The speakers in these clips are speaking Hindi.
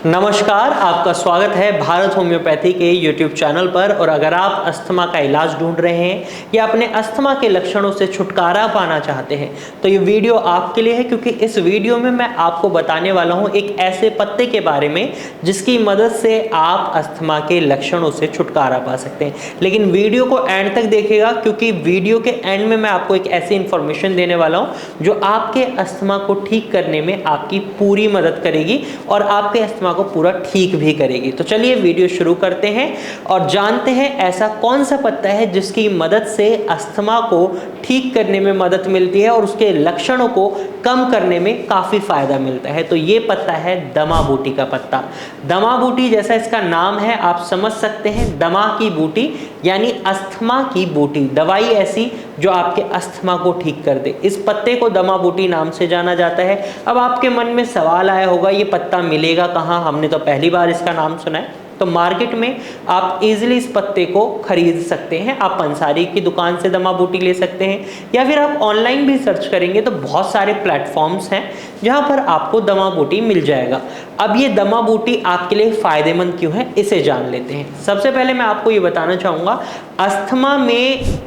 नमस्कार, आपका स्वागत है भारत होम्योपैथी के YouTube चैनल पर। और अगर आप अस्थमा का इलाज ढूंढ रहे हैं या अपने अस्थमा के लक्षणों से छुटकारा पाना चाहते हैं तो ये वीडियो आपके लिए है, क्योंकि इस वीडियो में मैं आपको बताने वाला हूं एक ऐसे पत्ते के बारे में जिसकी मदद से आप अस्थमा के लक्षणों से छुटकारा पा सकते हैं। लेकिन वीडियो को एंड तक देखिएगा, क्योंकि वीडियो के एंड में मैं आपको एक ऐसी इंफॉर्मेशन देने वाला हूं जो आपके अस्थमा को ठीक करने में आपकी पूरी मदद करेगी और आपके अस्थमा को पूरा ठीक भी करेगी। तो चलिए वीडियो शुरू करते हैं और जानते हैं ऐसा कौन सा पत्ता है जिसकी मदद से अस्थमा को ठीक करने में मदद मिलती है और उसके लक्षणों को कम करने में काफी फायदा मिलता है। तो ये पत्ता है दमा बूटी का पत्ता। दमा बूटी जैसा इसका नाम है आप समझ सकते हैं, दमा की बूटी यानी अस्थमा की बूटी, दवाई ऐसी जो आपके अस्थमा को ठीक कर दे। इस पत्ते को दमा बूटी नाम से जाना जाता है। अब आपके मन में सवाल आया होगा ये पत्ता मिलेगा कहाँ, हमने तो पहली बार इसका नाम सुना है। तो मार्केट में आप इजीली इस पत्ते को खरीद सकते हैं। आप पंसारी की दुकान से दमा बूटी ले सकते हैं या फिर आप ऑनलाइन भी सर्च करेंगे तो बहुत सारे प्लेटफॉर्म्स हैं जहां पर आपको दमा बूटी मिल जाएगा। अब ये दमा बूटी आपके लिए फायदेमंद क्यों है, इसे जान लेते हैं। सबसे पहले मैं आपको ये बताना चाहूँगा, अस्थमा में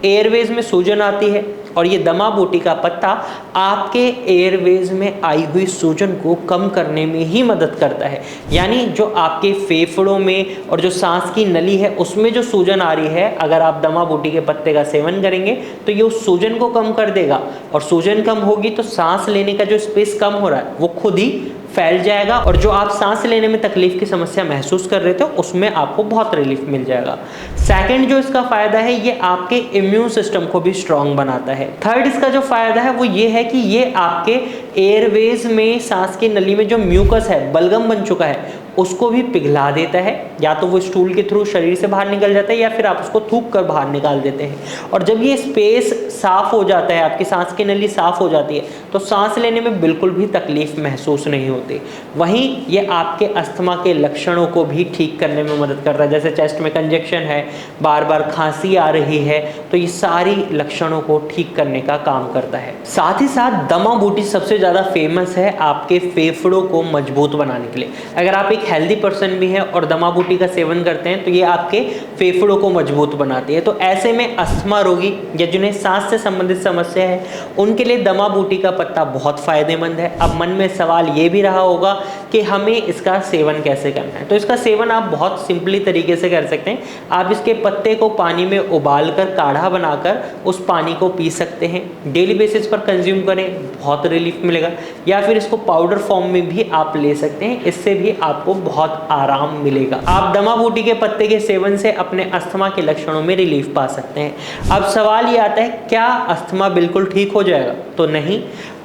एयरवेज में सूजन आती है और ये दमा बूटी का पत्ता आपके एयरवेज में आई हुई सूजन को कम करने में ही मदद करता है। यानी जो आपके फेफड़ों में और जो सांस की नली है उसमें जो सूजन आ रही है, अगर आप दमा बूटी के पत्ते का सेवन करेंगे तो ये उस सूजन को कम कर देगा। और सूजन कम होगी तो सांस लेने का जो स्पेस कम हो रहा है वो खुद ही फैल जाएगा और जो आप सांस लेने में तकलीफ की समस्या महसूस कर रहे थे उसमें आपको बहुत रिलीफ मिल जाएगा। सेकंड जो इसका फायदा है, ये आपके इम्यून सिस्टम को भी स्ट्रांग बनाता है। थर्ड इसका जो फायदा है वो ये है कि ये आपके एयरवेज में, सांस की नली में जो म्यूकस है, बलगम बन चुका है, उसको भी पिघला देता है। या तो वो स्टूल के थ्रू शरीर से बाहर निकल जाता है या फिर आप उसको थूक कर बाहर निकाल देते हैं। और जब ये स्पेस साफ हो जाता है, आपकी सांस की नली साफ हो जाती है, तो सांस लेने में बिल्कुल भी तकलीफ महसूस नहीं होती। वहीं ये आपके अस्थमा के लक्षणों को भी ठीक करने में मदद करता है। जैसे चेस्ट में कंजेक्शन है, बार बार खांसी आ रही है, तो ये सारी लक्षणों को ठीक करने का काम करता है। साथ ही साथ दमा बूटी सबसे ज़्यादा फेमस है आपके फेफड़ों को मजबूत बनाने के लिए। अगर आप एक हेल्दी पर्सन भी है और दमा बूटी का सेवन करते हैं तो ये आपके फेफड़ों को मजबूत बनाती है। तो ऐसे में अस्थमा रोगी या जिन्हें सांस से संबंधित समस्या है उनके लिए दमा बूटी का पत्ता बहुत फायदेमंद है। अब मन में सवाल ये भी रहा होगा कि हमें इसका सेवन कैसे करना है। तो इसका सेवन आप बहुत सिंपली तरीके से कर सकते हैं। आप इसके पत्ते को पानी में उबाल कर काढ़ा बनाकर उस पानी को पी सकते हैं। डेली बेसिस पर कंज्यूम करें, बहुत रिलीफ मिलेगा। या फिर इसको पाउडर फॉर्म में भी आप ले सकते हैं, इससे भी आपको बहुत आराम मिलेगा। आप दमा बूटी के पत्ते के सेवन से अपने अस्थमा के लक्षणों में रिलीफ पा सकते हैं। अब सवाल ये आता है, क्या अस्थमा बिल्कुल ठीक हो जाएगा? तो नहीं,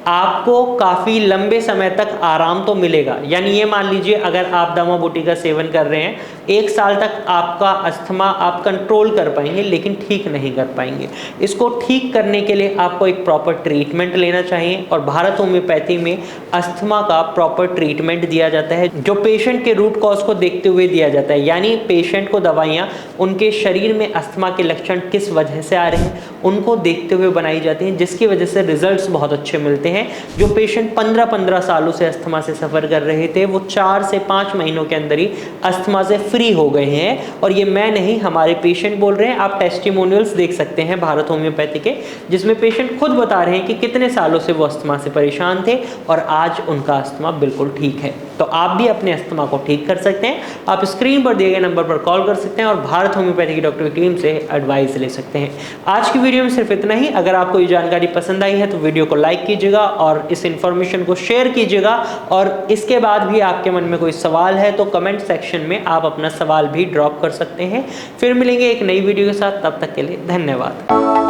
आपको काफ़ी लंबे समय तक आराम तो मिलेगा। यानी ये मान लीजिए अगर आप दमा बूटी का सेवन कर रहे हैं, 1 साल तक आपका अस्थमा आप कंट्रोल कर पाएंगे लेकिन ठीक नहीं कर पाएंगे। इसको ठीक करने के लिए आपको एक प्रॉपर ट्रीटमेंट लेना चाहिए और भारत होम्योपैथी में अस्थमा का प्रॉपर ट्रीटमेंट दिया जाता है जो पेशेंट के रूट कॉज को देखते हुए दिया जाता है। यानी पेशेंट को दवाइयाँ उनके शरीर में अस्थमा के लक्षण किस वजह से आ रहे हैं उनको देखते हुए बनाई जाती हैं, जिसकी वजह से रिजल्ट्स बहुत अच्छे मिलते हैं। जो पेशेंट 15-15 सालों से अस्थमा से सफर कर रहे थे वो 4 से 5 महीनों के अंदर ही अस्थमा से फ्री हो गए हैं। और ये मैं नहीं, हमारे पेशेंट बोल रहे हैं। आप टेस्टिमोनियल्स देख सकते हैं भारत होम्योपैथी के, जिसमें पेशेंट खुद बता रहे हैं कि कितने सालों से वो अस्थमा से परेशान थे और आज उनका अस्थमा बिल्कुल ठीक है। तो आप भी अपने अस्थमा को ठीक कर सकते हैं। आप स्क्रीन पर दिए गए नंबर पर कॉल कर सकते हैं और भारत होम्योपैथी की डॉक्टर की टीम से एडवाइस ले सकते हैं। आज की वीडियो में सिर्फ इतना ही। अगर आपको ये जानकारी पसंद आई है तो वीडियो को लाइक कीजिएगा और इस इंफॉर्मेशन को शेयर कीजिएगा। और इसके बाद भी आपके मन में कोई सवाल है तो कमेंट सेक्शन में आप अपना सवाल भी ड्रॉप कर सकते हैं। फिर मिलेंगे एक नई वीडियो के साथ, तब तक के लिए धन्यवाद।